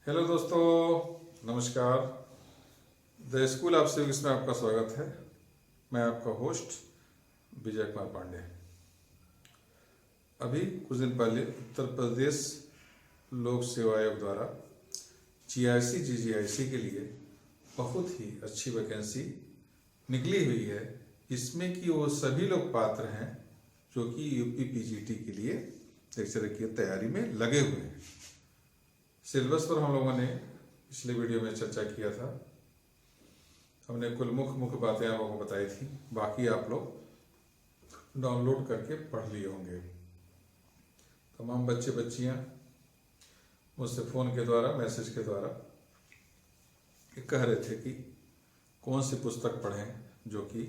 Hello दोस्तों, नमस्कार। The school of civics में आपका स्वागत है। मैं आपका होस्ट विजय कुमार पांडे। अभी कुछ दिन पहले उत्तर प्रदेश लोक सेवा आयोग द्वारा GIC GGIC के लिए बहुत ही अच्छी वैकेंसी निकली हुई है। इसमें कि वो सभी लोग पात्र हैं जो कि UP PGT के लिए लेक्चर की तैयारी में लगे हुए हैं। सिलेबस पर हम लोगों ने पिछले वीडियो में चर्चा किया था। हमने कुल मुख्य बातें आप लोगों को बताई थी, बाकी आप लोग डाउनलोड करके पढ़ लिए होंगे। तमाम बच्चे बच्चियां मुझसे फ़ोन के द्वारा, मैसेज के द्वारा कह रहे थे कि कौन सी पुस्तक पढ़ें जो कि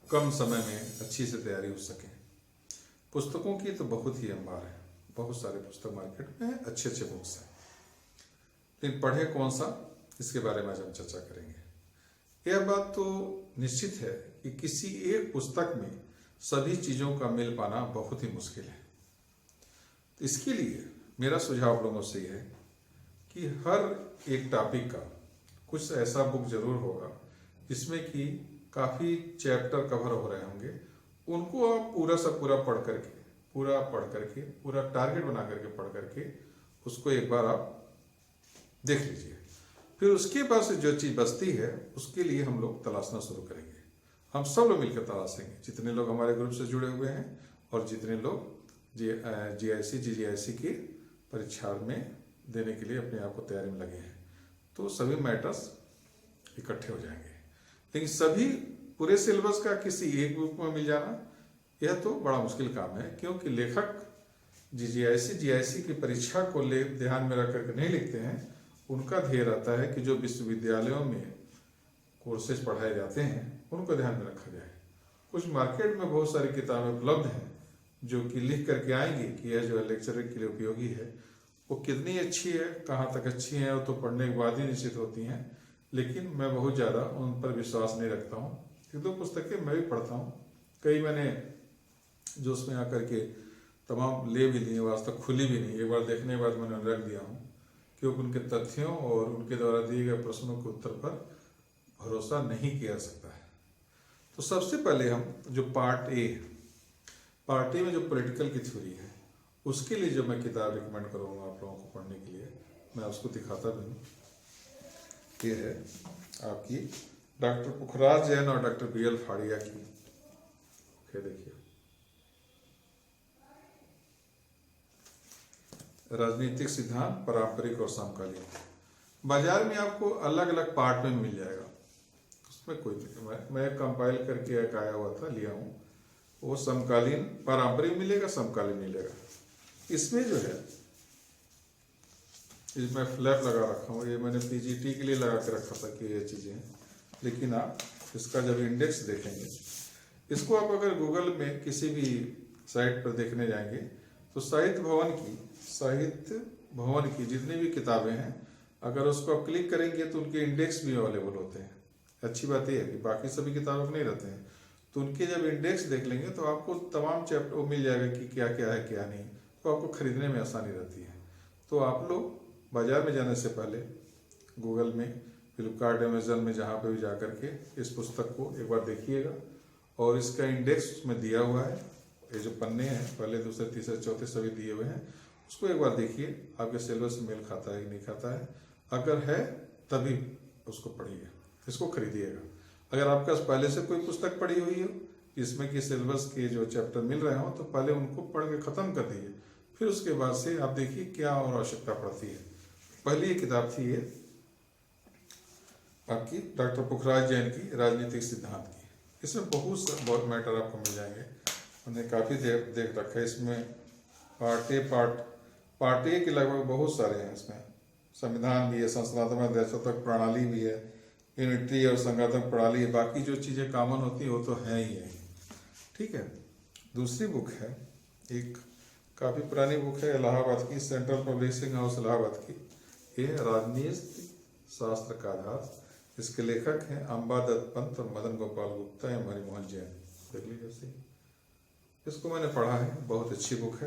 कम समय में अच्छी से तैयारी हो सके। पुस्तकों की तो बहुत ही अंबार है, बहुत सारे पुस्तक मार्केट में अच्छे बुक्स हैं, लेकिन पढ़े कौन सा, इसके बारे में आज हम चर्चा करेंगे। यह बात तो निश्चित है कि किसी एक पुस्तक में सभी चीज़ों का मेल पाना बहुत ही मुश्किल है। तो इसके लिए मेरा सुझाव लोगों से यह है कि हर एक टॉपिक का कुछ ऐसा बुक जरूर होगा जिसमें कि काफ़ी चैप्टर कवर हो रहे होंगे। उनको आप पूरा सा पूरा पढ़ करके पूरा टारगेट बना करके पढ़ करके उसको एक बार आप देख लीजिए। फिर उसके बाद से जो चीज़ बचती है उसके लिए हम लोग तलाशना शुरू करेंगे। हम सब लोग मिलकर तलाशेंगे, जितने लोग हमारे ग्रुप से जुड़े हुए हैं और जितने लोग GIC GGIC की परीक्षा में देने के लिए अपने आप को तैयारी में लगे हैं। तो सभी मैटर्स इकट्ठे हो जाएंगे। लेकिन सभी पूरे सिलेबस का किसी एक बुक में मिल जाना यह तो बड़ा मुश्किल काम है, क्योंकि लेखक GGIC GIC की परीक्षा को ध्यान में रख करके नहीं लिखते हैं। उनका ध्येय रहता है कि जो विश्वविद्यालयों में कोर्सेज पढ़ाए जाते हैं उनको ध्यान में रखा जाए। कुछ मार्केट में बहुत सारी किताबें उपलब्ध हैं जो कि लिख करके आएंगी कि यह जो है लेक्चर के लिए उपयोगी है। वो कितनी अच्छी है, कहाँ तक अच्छी है, वो तो पढ़ने के बाद ही निश्चित होती हैं। लेकिन मैं बहुत ज़्यादा उन पर विश्वास नहीं रखता हूँ। एक दो पुस्तकें मैं भी पढ़ता हूँ, कई मैंने जो उसमें आकर के तमाम ले भी लिए, वास्तव खुली भी नहीं, एक बार देखने के बाद मैंने रख दिया हूँ, क्योंकि उनके तथ्यों और उनके द्वारा दिए गए प्रश्नों के उत्तर पर भरोसा नहीं किया जा सकता है। तो सबसे पहले हम जो पार्ट ए में जो पॉलिटिकल की थ्योरी है उसके लिए जो मैं किताब रिकमेंड करूँगा आप लोगों को पढ़ने के लिए, मैं उसको दिखाता भी हूँ। ये है आपकी डॉक्टर पुखराज जैन और डॉक्टर BL फाड़िया की। देखिए, राजनीतिक सिद्धांत, पारंपरिक और समकालीन। बाजार में आपको अलग अलग पार्ट में मिल जाएगा, उसमें कोई नहीं। मैं कंपाइल करके एक आया हुआ था, लिया हूँ। वो समकालीन, पारंपरिक मिलेगा, समकालीन मिलेगा। इसमें जो है इसमें फ्लैप लगा रखा हूँ, ये मैंने PGT के लिए लगा के रखा था कि ये चीज़ें हैं। लेकिन आप इसका जब इंडेक्स देखेंगे, इसको आप अगर गूगल में किसी भी साइट पर देखने जाएंगे तो साहित्य भवन की जितनी भी किताबें हैं, अगर उसको आप क्लिक करेंगे तो उनके इंडेक्स भी अवेलेबल होते हैं। अच्छी बात यह है कि बाकी सभी किताबों के नहीं रहते हैं, तो उनके जब इंडेक्स देख लेंगे तो आपको तमाम चैप्टर मिल जाएगा कि क्या क्या है क्या नहीं, तो आपको खरीदने में आसानी रहती है। तो आप लोग बाजार में जाने से पहले गूगल में, फ्लिपकार्ट, अमेजन में, जहाँ पे भी जा करके इस पुस्तक को एक बार देखिएगा। और इसका इंडेक्स उसमें दिया हुआ है, ये जो पन्ने हैं पहले, दूसरे, तीसरे, चौथे सभी दिए हुए हैं। उसको एक बार देखिए, आपके सिलेबस से मेल खाता है कि नहीं खाता है। अगर है तभी उसको पढ़िए, इसको खरीदिएगा। अगर आपके पास पहले से कोई पुस्तक पढ़ी हुई हो जिसमें कि सिलेबस के जो चैप्टर मिल रहे हो, तो पहले उनको पढ़ के ख़त्म कर दीजिए। फिर उसके बाद से आप देखिए क्या और आवश्यकता पड़ती है। पहली ये किताब थी ये आपकी डॉक्टर पुखराज जैन की राजनीतिक सिद्धांत की। इसमें बहुत मैटर आपको मिल जाएंगे। हमने काफ़ी देख रखा है। इसमें पार्ट ए के लगभग बहुत सारे हैं। इसमें संविधान भी है, संस्थात्मक देशात्मक प्रणाली भी है, यूनिटरी और संघात्मक प्रणाली है। बाकी जो चीज़ें कॉमन होती है वो तो हैं ही है। ठीक है। दूसरी बुक है, एक काफ़ी पुरानी बुक है, इलाहाबाद की, सेंट्रल पब्लिशिंग हाउस इलाहाबाद की। ये राजनीति शास्त्र का आधार। इसके लेखक हैं अंबा दत्त पंत और मदन गोपाल गुप्ता या हरिमोहन जैन। देख लीजिए, इसको मैंने पढ़ा है, बहुत अच्छी बुक है।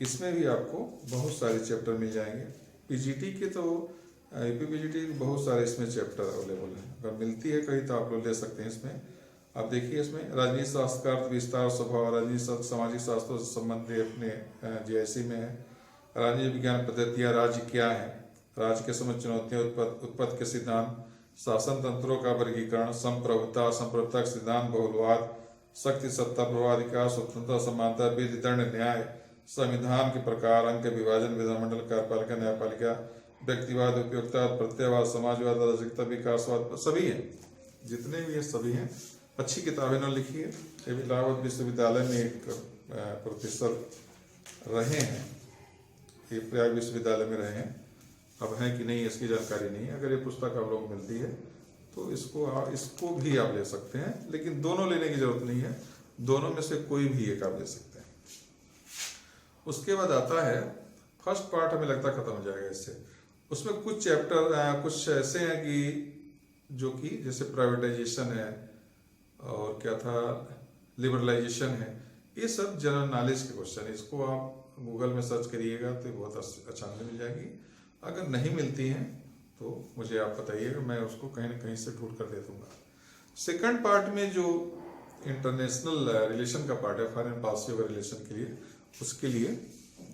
इसमें भी आपको बहुत सारे चैप्टर मिल जाएंगे। पीजीटी के तो यूपी पीजीटी के बहुत सारे इसमें चैप्टर अवेलेबल हैं, अगर मिलती है कहीं तो आप लोग ले सकते हैं। इसमें आप देखिए, इसमें राजनीति शास्त्र का अर्थ, विस्तार, स्वभाव, राजनीति शास्त्र, सामाजिक शास्त्रों से संबंधित अपने जीआईसी में है। राजनीति विज्ञान पद्धतियाँ, राज्य क्या है, राज्य के समझ चुनौतियाँ, उत्पत्ति के सिद्धांत, शासन तंत्रों का वर्गीकरण, संप्रभुता, संप्रभुता का सिद्धांत, बहुलवाद, शक्ति सत्ता, प्रभावाधिकार, स्वतंत्रता, समानता, विधि, दंड, न्याय, संविधान के प्रकार, अंक विभाजन, विधानमंडल, कार्यपालिका, न्यायपालिका, व्यक्तिवाद, उपयोगिता, प्रत्ययवाद, समाजवाद, अराजकता, विकासवाद, सभी हैं, जितने भी ये सभी हैं। अच्छी किताबें इन्होंने लिखी है। ये इलाहाबाद विश्वविद्यालय में एक प्रोफेसर रहे हैं, ये प्रयाग विश्वविद्यालय में रहे हैं, अब हैं कि नहीं इसकी जानकारी नहीं है। अगर ये पुस्तक आप लोग मिलती है तो इसको भी आप ले सकते हैं, लेकिन दोनों लेने की जरूरत नहीं है, दोनों में से कोई भी एक आप ले सकते हैं। उसके बाद आता है फर्स्ट पार्ट, हमें लगता खत्म हो जाएगा इससे। उसमें कुछ चैप्टर कुछ ऐसे हैं कि जो कि जैसे प्राइवेटाइजेशन है और क्या था, लिबरलाइजेशन है, ये सब जनरल नॉलेज के क्वेश्चन है। इसको आप गूगल में सर्च करिएगा तो बहुत आसानी मिल जाएगी। अगर नहीं मिलती हैं तो मुझे आप बताइएगा, मैं उसको कहीं ना कहीं से ढूंढ कर दे दूंगा। सेकंड पार्ट में जो इंटरनेशनल रिलेशन का पार्ट है, फॉरेन पॉलिसी और रिलेशन के लिए, उसके लिए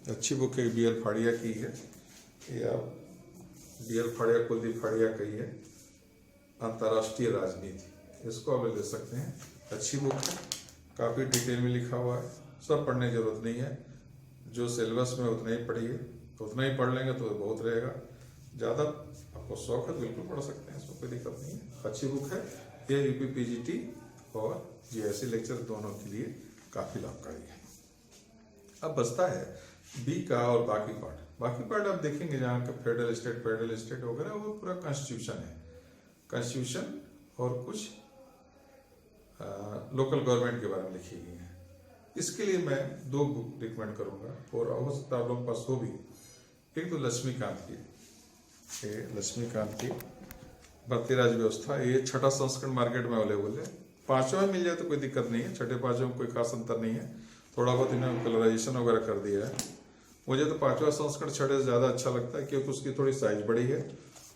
अच्छी बुक है, BL फाड़िया की है, या BL फाड़िया, कुलदीप फाड़िया की है, अंतर्राष्ट्रीय राजनीति, इसको आप ले सकते हैं। अच्छी बुक है, काफ़ी डिटेल में लिखा हुआ है, सब पढ़ने की जरूरत नहीं है, जो सिलेबस में उतना ही पढ़िए, तो उतना ही पढ़ लेंगे तो बहुत रहेगा। ज़्यादा आपको शौक है तो बिल्कुल पढ़ सकते हैं, इसमें कोई दिक्कत नहीं है। अच्छी बुक है ये, यूपी पीजीटी और जीआईसी लेक्चर दोनों के लिए काफ़ी लाभकारी है। अब बचता है बी का और बाकी पार्ट आप देखेंगे जहाँ का फेडरल स्टेट वगैरह, वो पूरा कॉन्स्टिट्यूशन है, कॉन्स्टिट्यूशन और कुछ लोकल गवर्नमेंट के बारे में लिखी गई है। इसके लिए मैं 2 बुक रिकमेंड करूंगा, और हो सकता है आप लोगों के पास हो भी। एक तो लक्ष्मीकांत की भारतीय राज्य व्यवस्था, ये 6ठा संस्करण मार्केट में अवेलेबल है। 5वां मिल जाए तो कोई दिक्कत नहीं है, 6ठे 5वें में कोई खास अंतर नहीं है, थोड़ा बहुत इन्होंने कलराइजेशन वगैरह कर दिया है। मुझे तो 5वां संस्करण 6ठे से ज़्यादा अच्छा लगता है, क्योंकि उसकी थोड़ी साइज बड़ी है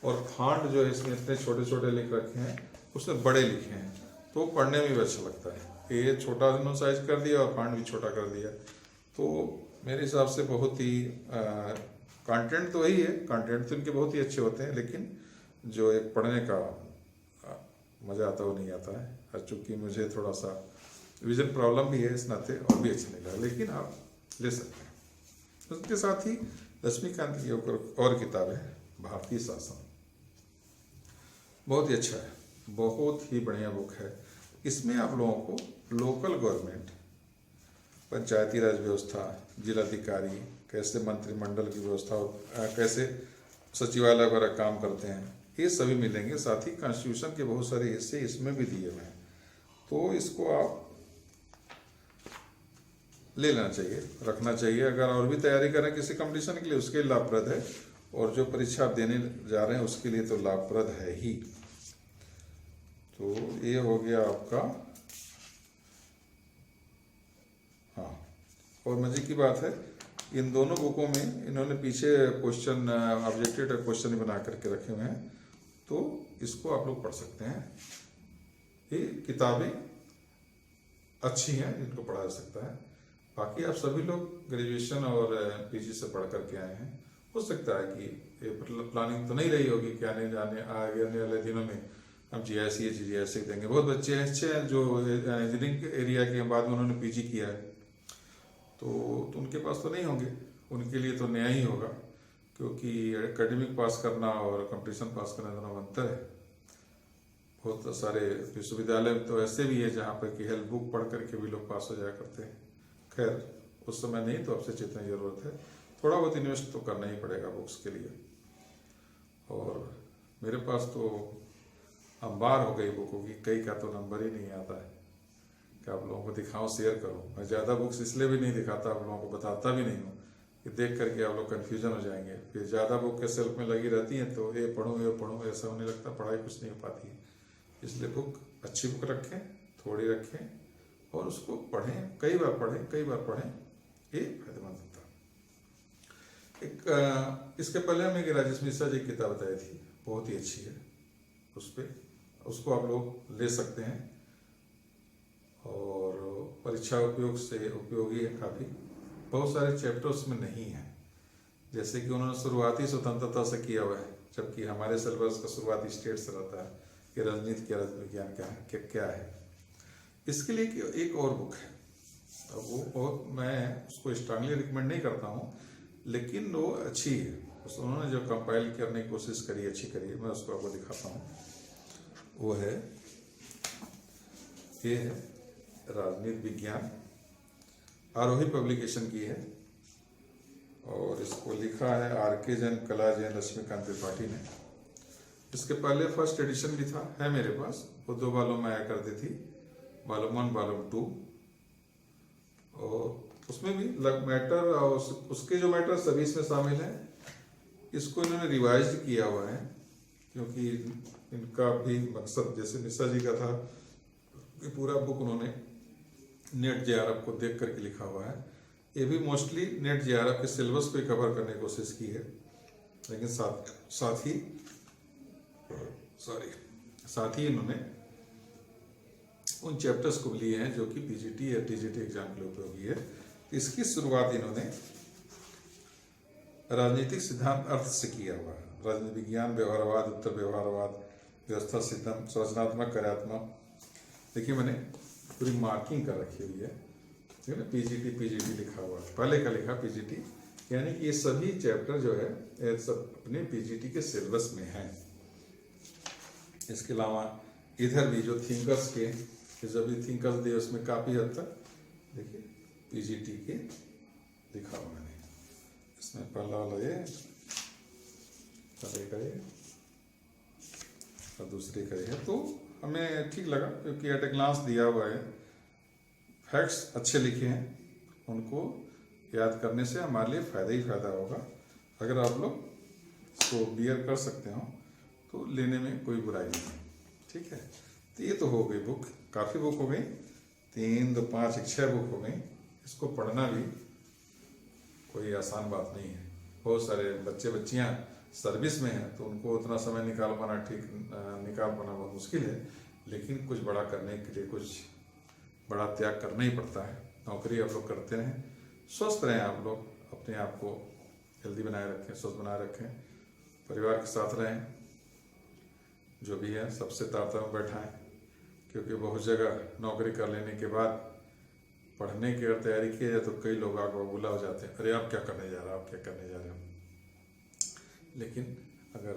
और फांट जो है इसमें इतने छोटे छोटे लिख रखे हैं, उसने बड़े लिखे हैं, तो पढ़ने में भी अच्छा लगता है। ये छोटा इन्होंने साइज कर दिया और फांट भी छोटा कर दिया, तो मेरे हिसाब से बहुत ही कंटेंट तो वही है, कंटेंट तो इनके बहुत ही अच्छे होते हैं, लेकिन जो एक पढ़ने का मज़ा आता है वो नहीं आता है। और चूँकि मुझे थोड़ा सा विजन प्रॉब्लम भी है, इस नाते और भी अच्छा नहीं लगा, लेकिन आप ले सकते हैं। उसके साथ ही लक्ष्मीकांत की और किताब है भारतीय शासन, बहुत ही अच्छा है, बहुत ही बढ़िया बुक है। इसमें आप लोगों को लोकल गवर्नमेंट, पंचायती राज व्यवस्था, जिलाधिकारी, कैसे मंत्रिमंडल की व्यवस्था, कैसे सचिवालय वगैरह काम करते हैं, ये सभी मिलेंगे। साथ ही कॉन्स्टिट्यूशन के बहुत सारे हिस्से इसमें भी दिए हुए हैं, तो इसको आप ले लेना चाहिए, रखना चाहिए। अगर और भी तैयारी करें किसी कंपटीशन के लिए, उसके लिए लाभप्रद है, और जो परीक्षा आप देने जा रहे हैं उसके लिए तो लाभप्रद है ही। तो ये हो गया आपका। हाँ, और मजे की बात है, इन दोनों बुकों में इन्होंने पीछे क्वेश्चन, ऑब्जेक्टिव क्वेश्चन बना करके रखे हुए हैं, तो इसको आप लोग पढ़ सकते हैं। ये किताबें अच्छी हैं, इनको पढ़ा जा सकता है। बाकी आप सभी लोग ग्रेजुएशन और पीजी से पढ़ करके आए हैं, हो सकता है कि ये प्लानिंग तो नहीं रही होगी कि आने वाले दिनों में हम जीआईसी देंगे। बहुत बच्चे अच्छे हैं जो इंजीनियरिंग एरिया के बाद में उन्होंने पीजी किया है, तो उनके पास तो नहीं होंगे, उनके लिए तो नया ही होगा, क्योंकि एकेडमिक पास करना और कंपटीशन पास करना दोनों अंतर है। बहुत सारे विश्वविद्यालय तो ऐसे भी है जहाँ पर कि हेल्प बुक पढ़ करके भी लोग पास हो जाया करते हैं। खैर, उस समय नहीं तो आपसे चेतने की जरूरत है, थोड़ा बहुत इन्वेस्ट तो करना ही पड़ेगा बुक्स के लिए। और मेरे पास तो अंबार हो गई बुकों की, कई का तो नंबर ही नहीं आता है कि आप लोगों को दिखाऊं, शेयर करूं। मैं ज़्यादा बुक्स इसलिए भी नहीं दिखाता, आप लोगों को बताता भी नहीं हूँ कि देख करके आप लोग कन्फ्यूजन हो जाएंगे। फिर ज़्यादा बुक के सेल्फ में लगी रहती हैं तो ये पढ़ूँ ऐसा होने लगता, पढ़ाई कुछ नहीं हो पाती है। इसलिए बुक, अच्छी बुक रखें, थोड़ी रखें और उसको पढ़ें, कई बार पढ़ें, ये फायदेमंद होता है। इसके पहले हमें एक राजेश मिश्रा जी की किताब बताई थी, बहुत ही अच्छी है, उसको आप लोग ले सकते हैं और परीक्षा उपयोगी है काफ़ी। बहुत सारे चैप्टर्स में नहीं है, जैसे कि उन्होंने शुरुआती स्वतंत्रता से किया हुआ है, जबकि हमारे सिलेबस का शुरुआती स्टेट से रहता है कि राजनीति क्या, राजनीति विज्ञान क्या है। इसके लिए एक और बुक है, वो मैं उसको स्ट्रांगली रिकमेंड नहीं करता हूँ, लेकिन वो अच्छी है। उन्होंने जो कंपाइल करने की कोशिश करी, अच्छी करी, मैं उसको आपको दिखाता हूँ। वो है, ये है राजनीति विज्ञान, आरोही पब्लिकेशन की है और इसको लिखा है आर.के. जैन, कला जैन, लक्ष्मीकांत त्रिपाठी ने। इसके पहले फर्स्ट एडिशन भी था, है मेरे पास, वो 2 वॉल्यूम में आया करती थी, वॉल्यूम 1, वॉल्यूम 2, और उसमें भी मैटर और उसके जो मैटर सभी इसमें शामिल हैं। इसको इन्होंने रिवाइज किया हुआ है, क्योंकि इनका भी मकसद जैसे मिश्रा जी का था कि पूरा बुक उन्होंने नेट जेआरएफ को देख करके लिखा हुआ है। ये भी मोस्टली नेट जेआरएफ के सिलेबस को कवर करने की कोशिश की है, लेकिन साथ ही इन्होंने उन चैप्टर्स को लिए हैं जो कि पीजीटी या टीजीटी एग्जाम के लिए उपयोगी है। इसकी शुरुआत इन्होंने राजनीतिक सिद्धांत अर्थ से किया हुआ है। राजनीति विज्ञान, व्यवहारवाद, उत्तर व्यवहारवाद, व्यवस्था सिद्धांत, संरचनात्मक, कार्यात्मक। देखिए मैंने पूरी मार्किंग कर रखी हुई है, ठीक है ना, पीजीटी लिखा हुआ है, पहले का लिखा पीजीटी, यानी कि ये सभी चैप्टर जो है ये सब अपने पीजीटी के सिलेबस में हैं। इसके अलावा इधर भी जो थिंकर्स के जो भी थिंकर्स दिए उसमें काफ़ी हद तक देखिए पीजीटी के लिखा हुआ है। इसमें पहला वाला ये पहले का ये और दूसरे का ये, तो हमें ठीक लगा क्योंकि एट ए ग्लांस दिया हुआ है, फैक्ट्स अच्छे लिखे हैं, उनको याद करने से हमारे लिए फ़ायदा ही फ़ायदा होगा। अगर आप लोग इसको बियर कर सकते हो तो लेने में कोई बुराई नहीं, ठीक है। तो ये तो हो गई बुक, काफ़ी बुक हो गई, 3, 2, 5, 6 बुक हो गई। इसको पढ़ना भी कोई आसान बात नहीं है। बहुत सारे बच्चियाँ सर्विस में हैं तो उनको उतना समय निकाल पाना बहुत मुश्किल है, लेकिन कुछ बड़ा करने के लिए कुछ बड़ा त्याग करना ही पड़ता है। नौकरी आप लोग करते रहें, स्वस्थ रहें, आप लोग अपने आप को हेल्दी बनाए रखें, स्वस्थ बनाए रखें, परिवार के साथ रहें, जो भी है सबसे तालमेल में बैठाएं, क्योंकि बहुत जगह नौकरी कर लेने के बाद पढ़ने की अगर तैयारी की जाए तो कई लोग आगे बुला हो जाते हैं, अरे आप क्या करने जा रहे हो, आप क्या करने जा रहे हो। लेकिन अगर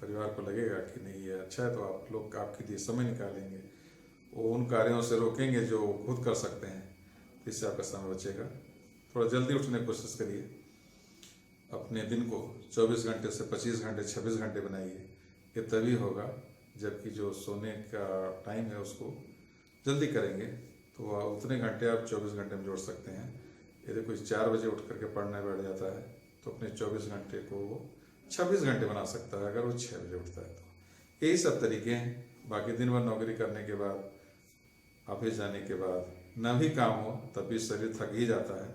परिवार को लगेगा कि नहीं ये अच्छा है तो आप लोग आपके लिए समय निकालेंगे, वो उन कार्यों से रोकेंगे जो खुद कर सकते हैं, इससे आपका समय बचेगा। थोड़ा जल्दी उठने की कोशिश करिए, अपने दिन को 24 घंटे से 25 घंटे 26 घंटे बनाइए। ये तभी होगा जबकि जो सोने का टाइम है उसको जल्दी करेंगे तो उतने घंटे आप 24 घंटे में जोड़ सकते हैं। यदि कोई 4 बजे उठ करके पढ़ने बैठ जाता है तो अपने 24 घंटे को वो 26 घंटे बना सकता है अगर वो 6 बजे उठता है तो। यही सब तरीके हैं। बाकी दिन भर नौकरी करने के बाद, ऑफिस जाने के बाद ना भी काम हो तब भी शरीर थक ही जाता है,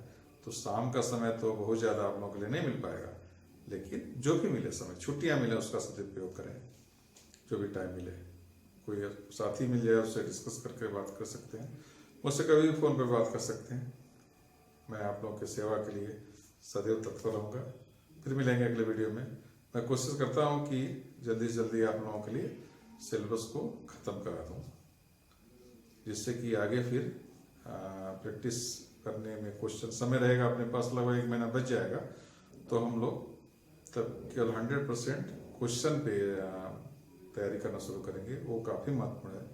तो शाम का समय तो बहुत ज़्यादा आप लोगों के लिए नहीं मिल पाएगा, लेकिन जो भी मिले समय, छुट्टियाँ मिले उसका सदुपयोग करें। जो भी टाइम मिले, कोई साथी मिल जाए उससे डिस्कस करके बात कर सकते हैं, मुझसे कभी भी फ़ोन पर बात कर सकते हैं। मैं आप लोगों की सेवा के लिए सदैव तत्पर रहूँगा। फिर मिलेंगे अगले वीडियो में। मैं कोशिश करता हूँ कि जल्दी से जल्दी आप लोगों के लिए सिलेबस को ख़त्म करा दूँ, जिससे कि आगे फिर प्रैक्टिस करने में क्वेश्चन समय रहेगा अपने पास, लगभग 1 महीना बच जाएगा, तो हम लोग तब केवल 100% क्वेश्चन पे तैयारी करना शुरू करेंगे। वो काफ़ी महत्वपूर्ण है,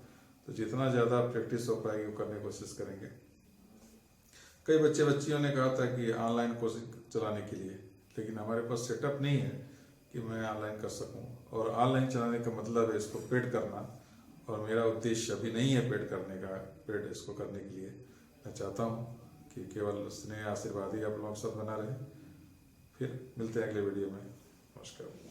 तो जितना ज़्यादा प्रैक्टिस हो पाएगी वो करने की कोशिश करेंगे। कई बच्चियों ने कहा था कि ऑनलाइन कोचिंग चलाने के लिए, लेकिन हमारे पास सेटअप नहीं है कि मैं ऑनलाइन कर सकूं, और ऑनलाइन चलाने का मतलब है इसको पेड करना, और मेरा उद्देश्य अभी नहीं है पेड करने का। पेड इसको करने के लिए मैं चाहता हूं कि केवल स्नेह आशीर्वाद ही आप लोगों के साथ बना रहे। फिर मिलते हैं अगले वीडियो में। नमस्कार।